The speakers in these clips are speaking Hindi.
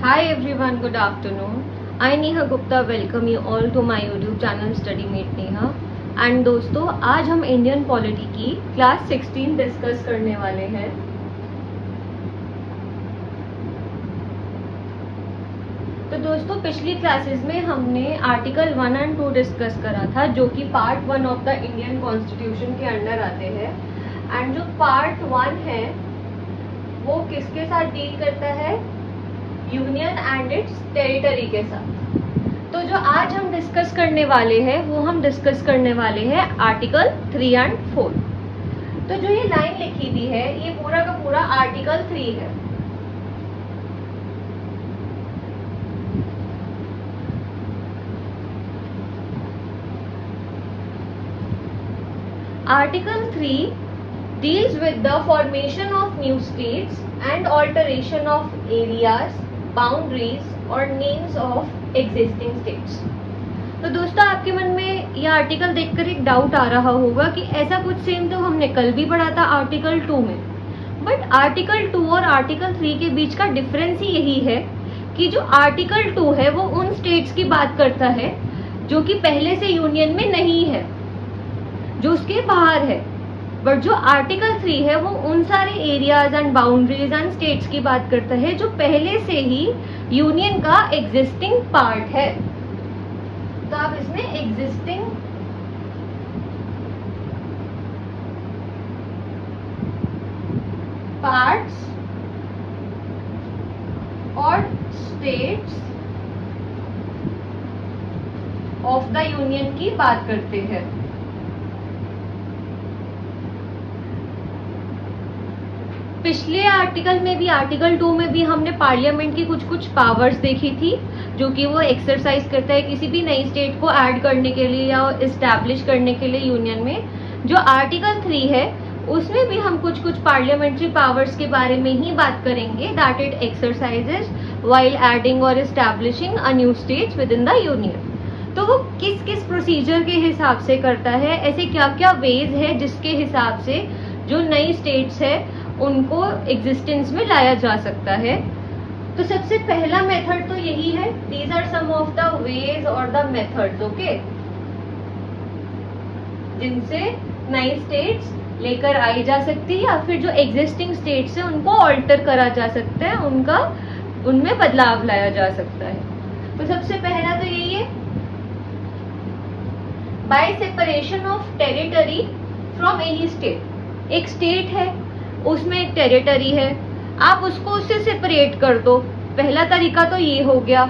Hi everyone, good afternoon. I Neha Gupta welcome you all to my YouTube channel Study Mate Neha. And दोस्तों, आज हम इंडियन पॉलिटी की क्लास 16 डिस्कस करने वाले हैं. तो दोस्तों, पिछली क्लासेस में हमने आर्टिकल 1 एंड 2 डिस्कस करा था, जो कि part 1 of the Indian constitution के अंडर आते हैं. एंड जो पार्ट 1 है वो किसके साथ डील करता है? यूनियन एंड इट्स टेरिटरी के साथ. तो जो आज हम डिस्कस करने वाले हैं वो हम डिस्कस करने वाले हैं आर्टिकल 3 एंड 4. तो जो ये लाइन लिखी हुई है ये पूरा का पूरा आर्टिकल 3 है. Article 3 deals with the formation of new states and alteration of areas, boundaries और names of existing states. तो दोस्तों, आपके मन में यह आर्टिकल देखकर एक डाउट आ रहा होगा कि ऐसा कुछ सेम तो हमने कल भी पढ़ा था आर्टिकल 2 में. बट आर्टिकल 2 और आर्टिकल 3 के बीच का डिफरेंस ही यही है कि जो आर्टिकल 2 है वो उन स्टेट्स की बात करता है जो कि पहले से यूनियन में नहीं है, जो उसके बाहर है. बट जो आर्टिकल 3 है वो उन सारे areas and boundaries and states की बात करता है जो पहले से ही यूनियन का एग्जिस्टिंग पार्ट है. तो आप इसमें एग्जिस्टिंग पार्ट्स और स्टेट्स ऑफ द यूनियन की बात करते हैं. पिछले आर्टिकल में भी, आर्टिकल 2 में भी हमने पार्लियामेंट की कुछ पावर्स देखी थी जो कि वो एक्सरसाइज करता है किसी भी नई स्टेट को ऐड करने के लिए या इस्टेब्लिश करने के लिए यूनियन में. जो आर्टिकल 3 है उसमें भी हम कुछ पार्लियामेंट्री पावर्स के बारे में ही बात करेंगे that it exercises while adding और establishing a new states within the union. तो वो किस किस प्रोसीजर के हिसाब से करता है, ऐसे क्या क्या वेज है जिसके हिसाब से जो नई स्टेट्स है उनको एग्जिस्टेंस में लाया जा सकता है. तो सबसे पहला मेथड तो यही है. These are some of the ways और द मेथड्स, ओके, जिनसे नई स्टेट्स लेकर आई जा सकती है या फिर जो एग्जिस्टिंग स्टेट्स है उनको ऑल्टर करा जा सकता है, उनमें बदलाव लाया जा सकता है. तो सबसे पहला तो यही है bye separation of territory from any state. एक स्टेट है, उसमें एक टेरिटरी है, आप उसको उससे सेपरेट कर दो. पहला तरीका तो ये हो गया.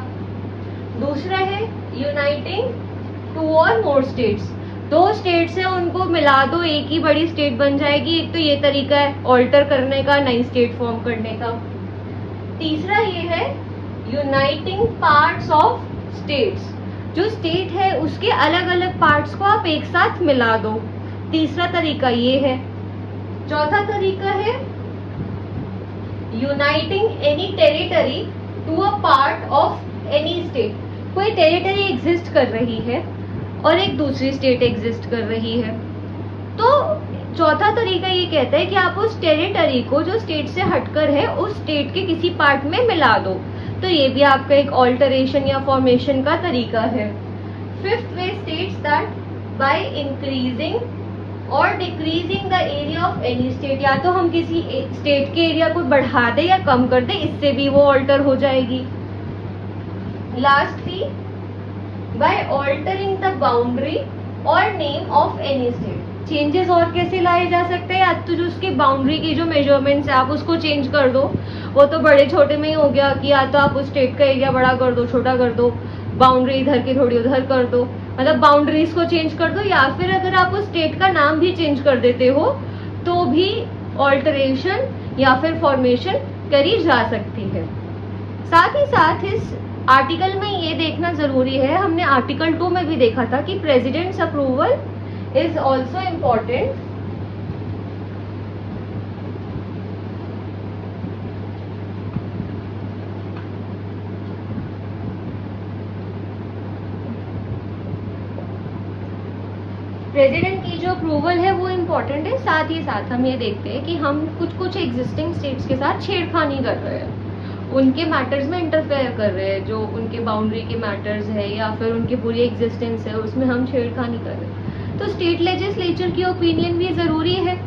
दूसरा है यूनाइटिंग 2 और मोर स्टेट्स. 2 स्टेट्स है उनको मिला दो, एक ही बड़ी स्टेट बन जाएगी. एक तो ये तरीका है ऑल्टर करने का, नई स्टेट फॉर्म करने का. तीसरा ये है यूनाइटिंग पार्ट्स ऑफ स्टेट्स. जो स्टेट है उसके अलग अलग पार्ट्स को आप एक साथ मिला दो. तीसरा तरीका ये है. चौथा तरीका है uniting any territory to a part of any state. कोई टेरिटरी एग्जिस्ट कर रही है और एक दूसरी स्टेट एग्जिस्ट कर रही है, तो चौथा तरीका ये कहता है कि आप उस टेरिटरी को जो स्टेट से हटकर है उस स्टेट के किसी पार्ट में मिला दो. तो ये भी आपका एक ऑल्टरेशन या फॉर्मेशन का तरीका है. Fifth way states that by increasing और decreasing the area of any state. या तो हम किसी स्टेट के एरिया को बढ़ा दे या कम कर दे, इससे भी वो ऑल्टर हो जाएगी. Lastly by altering the boundary और name of any state. Changes और कैसे लाए जा सकते हैं? या तो जो उसकी बाउंड्री की जो मेजरमेंट्स है आप उसको चेंज कर दो. वो तो बड़े छोटे में ही हो गया कि या तो आप उस स्टेट का एरिया बड़ा कर दो, छोटा कर दो, बाउंड्री इधर की थोड़ी उधर कर दो, मतलब बाउंड्रीज को चेंज कर दो. या फिर अगर आप उस स्टेट का नाम भी चेंज कर देते हो तो भी ऑल्टरेशन या फिर फॉर्मेशन करी जा सकती है. साथ ही साथ इस आर्टिकल में ये देखना जरूरी है, हमने आर्टिकल 2 में भी देखा था कि president's approval is also important. President की जो अप्रूवल है वो इम्पोर्टेंट है. साथ ही साथ हम ये देखते हैं कि हम कुछ एग्जिस्टिंग स्टेट्स के साथ छेड़खानी कर रहे हैं, उनके मैटर्स में इंटरफेयर कर रहे हैं, जो उनके बाउंड्री के मैटर्स है या फिर उनकी पूरी एग्जिस्टेंस है उसमें हम छेड़खानी कर रहे हैं। तो स्टेट लेजिस्लेचर की ओपिनियन भी ज़रूरी है।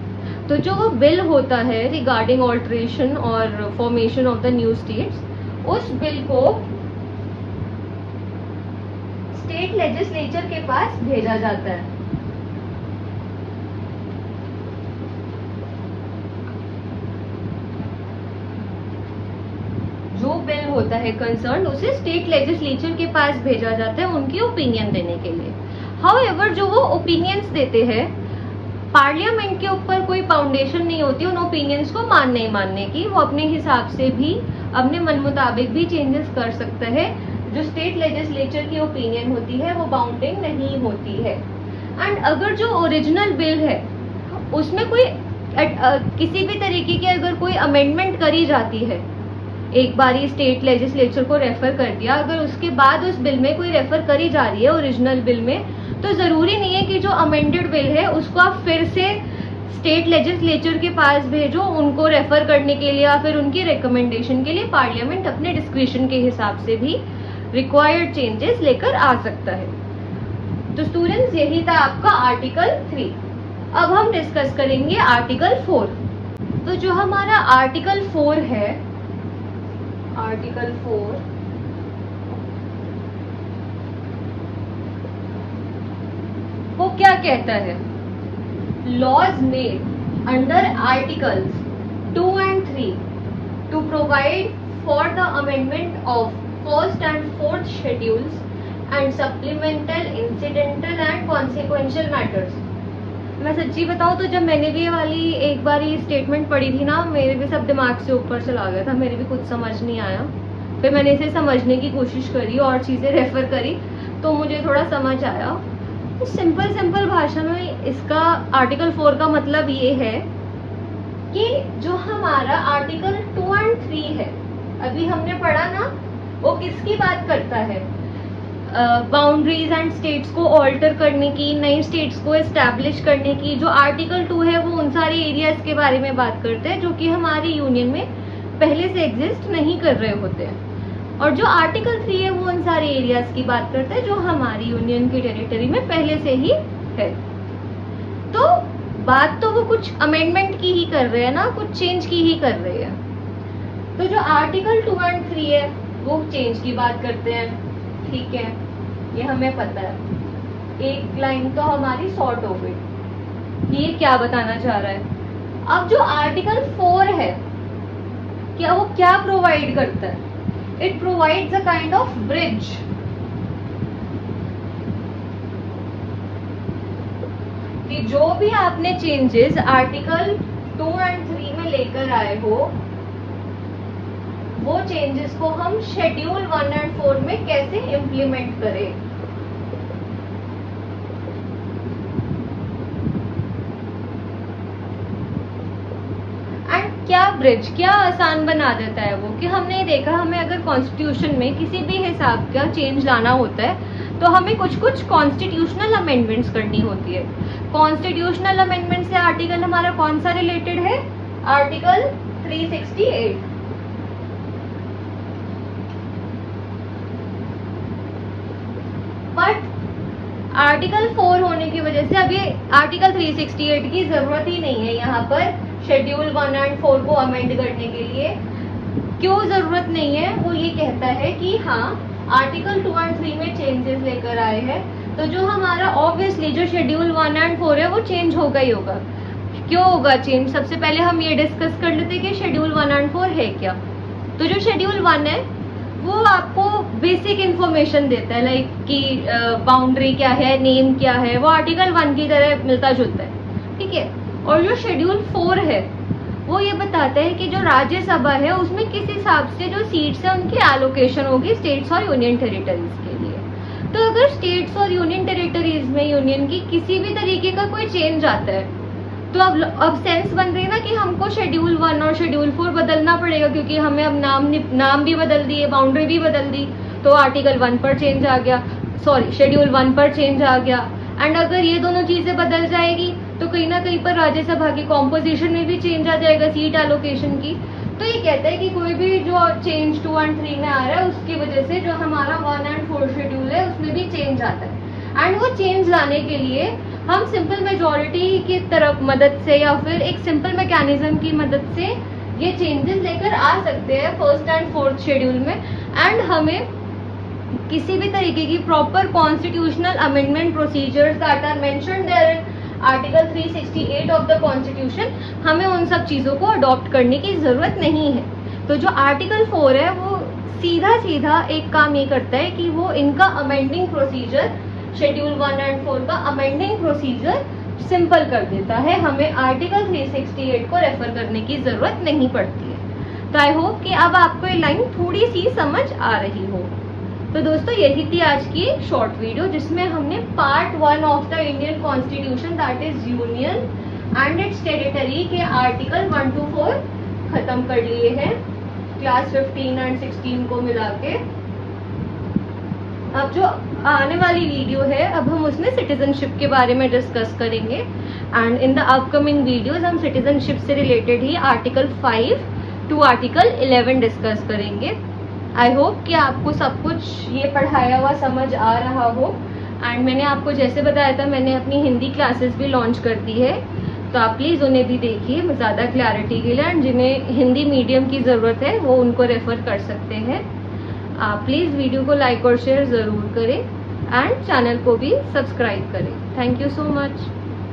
तो जो वो बिल होता है रिगार्डिंग ऑल्ट्रेशन और formation of the new states, उस बिल को स्टेट लेजिस्लेचर के पास भेजा जाता है। जो बिल होता है कंसर्न, उसे स्टेट लेजिस्लेचर के पास भेजा जाता है उनकी ओपिनियन देने के लिए। हाउएवर जो वो ओपिनियंस देते हैं, पार्लियामेंट के ऊपर कोई फाउंडेशन नहीं होती उन ओपिनियंस को मानने की। वो अपने हिसाब से भी अपने मन मुताबिक भी चेंजेस कर सकता है। जो स्टेट लेजिस्लेचर की ओपिनियन होती है वो बाउंडिंग नहीं होती है। एंड अगर जो ओरिजिनल बिल है उसमें कोई किसी भी तरीके की अगर कोई अमेंडमेंट करी जाती है, एक बारी स्टेट लेजिस्लेचर को रेफर कर दिया, अगर उसके बाद उस बिल में कोई रेफर करी जा रही है ओरिजिनल बिल में, तो जरूरी नहीं है कि जो अमेंडेड बिल है उसको आप फिर से स्टेट लेजिस्लेचर के पास भेजो उनको रेफर करने के लिए या फिर उनकी रिकमेंडेशन के लिए। पार्लियामेंट अपने डिस्क्रिशन के हिसाब से भी रिक्वायर्ड चेंजेस लेकर आ सकता है। तो स्टूडेंट्स, यही था आपका आर्टिकल 3। अब हम डिस्कस करेंगे आर्टिकल 4। तो जो हमारा आर्टिकल 4 है, आर्टिकल 4 वो क्या कहता है? Laws made under articles 2 and 3 to provide for the amendment of first and fourth schedules and supplemental, incidental and consequential matters. मैं सच्ची बताऊं तो जब मैंने भी ये वाली एक बार ये स्टेटमेंट पढ़ी थी ना, मेरे भी सब दिमाग से ऊपर चला गया था, मेरे भी कुछ समझ नहीं आया। फिर मैंने इसे समझने की कोशिश करी और चीज़ें रेफर करी तो मुझे थोड़ा समझ आया। तो सिंपल भाषा में इसका आर्टिकल 4 का मतलब ये है कि जो हमारा आर्टिकल 2 and 3 है, अभी हमने पढ़ा ना, वो किसकी बात करता है? बाउंड्रीज एंड स्टेट्स को ऑल्टर करने की, नई स्टेट्स को एस्टैब्लिश करने की। जो आर्टिकल 2 है वो उन सारे एरियाज के बारे में बात करते हैं जो कि हमारी यूनियन में पहले से एग्जिस्ट नहीं कर रहे होते हैं। और जो आर्टिकल 3 है वो उन सारे एरियाज की बात करता है जो हमारी यूनियन की टेरिटरी में पहले से ही है। तो बात तो वो कुछ अमेंडमेंट की ही कर रहे हैं ना, कुछ चेंज की ही कर रहे हैं। तो जो आर्टिकल 2 and 3 है वो चेंज की बात करते हैं, ठीक है, ये हमें पता है। एक लाइन तो हमारी सॉर्ट हो गई। ये क्या बताना चाह रहा है? अब जो आर्टिकल 4 है, क्या वो क्या प्रोवाइड करता है? It provides a kind of bridge. कि जो भी आपने चेंजेस आर्टिकल 2 and 3 में लेकर आए हो, वो चेंजेस को हम शेड्यूल 1 and 4 में कैसे इम्प्लीमेंट करें। एंड क्या ब्रिज, क्या आसान बना देता है वो, कि हमने देखा हमें अगर कॉन्स्टिट्यूशन में किसी भी हिसाब का चेंज लाना होता है तो हमें कुछ कॉन्स्टिट्यूशनल अमेंडमेंट्स करनी होती है। कॉन्स्टिट्यूशनल अमेंडमेंट से आर्टिकल हमारा कौन सा रिलेटेड है? आर्टिकल 368। बट आर्टिकल 4 होने की वजह से अभी आर्टिकल 368 की जरूरत ही नहीं है यहाँ पर शेड्यूल 1 and 4 को अमेंड करने के लिए। क्यों जरूरत नहीं है? वो ये कहता है कि हाँ, आर्टिकल 2 and 3 में चेंजेस लेकर आए हैं तो जो हमारा ऑब्वियसली जो शेड्यूल 1 and 4 है वो चेंज होगा ही होगा। क्यों होगा चेंज? सबसे पहले हम ये डिस्कस कर लेते कि शेड्यूल 1 and 4 है क्या। तो जो शेड्यूल 1 है वो आपको बेसिक इंफॉर्मेशन देता है, लाइक कि बाउंड्री क्या है, नेम क्या है, वो आर्टिकल 1 की तरह मिलता जुलता है, ठीक है। और जो शेड्यूल 4 है वो ये बताता है कि जो राज्यसभा है उसमें किस हिसाब से जो सीट्स है उनकी एलोकेशन होगी स्टेट्स और यूनियन टेरिटरीज के लिए। तो अगर स्टेट्स और यूनियन टेरिटरीज में यूनियन की किसी भी तरीके का कोई चेंज आता है तो अब सेंस बन रही है ना कि हमको शेड्यूल 1 और शेड्यूल 4 बदलना पड़ेगा, क्योंकि हमें अब नाम भी बदल दिए, बाउंड्री भी बदल दी, तो आर्टिकल 1 पर चेंज आ गया, सॉरी शेड्यूल 1 पर चेंज आ गया। एंड अगर ये दोनों चीजें बदल जाएगी तो कहीं ना कहीं पर राज्यसभा की कॉम्पोजिशन में भी चेंज आ जाएगा, सीट एलोकेशन की। तो ये कहता है कि कोई भी जो चेंज 2 और 3 में आ रहा है उसकी वजह से जो हमारा 1 और 4 शेड्यूल है उसमें भी चेंज आता है। एंड वो चेंज लाने के लिए हम सिंपल मेजॉरिटी की तरफ मदद से या फिर एक सिंपल मैकेनिज्म की मदद से ये चेंजेस लेकर आ सकते हैं 1st और 4th शेड्यूल में। एंड हमें किसी भी तरीके की proper constitutional amendment procedures that are mentioned there in article 368 of the constitution, हमें उन सब चीज़ों को अडॉप्ट करने की ज़रूरत नहीं है। तो जो आर्टिकल 4 है वो सीधा सीधा एक काम ये करता है कि वो इनका अमेंडिंग प्रोसीजर, शेड्यूल 1 और 4 का अमेंडिंग प्रोसीजर सिंपल कर देता है। हमें आर्टिकल 368 को रेफर करने की ज़रूरत नहीं पड़ती है। तो आई होप कि अब आपको ये लाइन थोड़ी सी समझ आ रही हो। तो दोस्तों यही थी आज की शॉर्ट वीडियो जिसमें हमने part 1 of the Indian constitution that is union and it's territory के आर्टिकल 1 to 4 खत्म कर लिए हैं, क्लास 15 और 16 को मिला के। अब जो आने वाली वीडियो है अब हम उसमें सिटीजनशिप के बारे में डिस्कस करेंगे। And in the upcoming videos हम सिटीजनशिप से रिलेटेड ही आर्टिकल 5 to आर्टिकल 11 डिस्कस करेंगे। आई होप कि आपको सब कुछ ये पढ़ाया हुआ समझ आ रहा हो। एंड मैंने आपको जैसे बताया था मैंने अपनी हिंदी क्लासेस भी लॉन्च कर दी है, तो आप प्लीज़ उन्हें भी देखिए ज़्यादा क्लैरिटी के लिए। एंड जिन्हें हिंदी मीडियम की ज़रूरत है वो उनको रेफ़र कर सकते हैं। आप प्लीज़ वीडियो को लाइक और शेयर ज़रूर करें एंड चैनल को भी सब्सक्राइब करें। Thank you so much.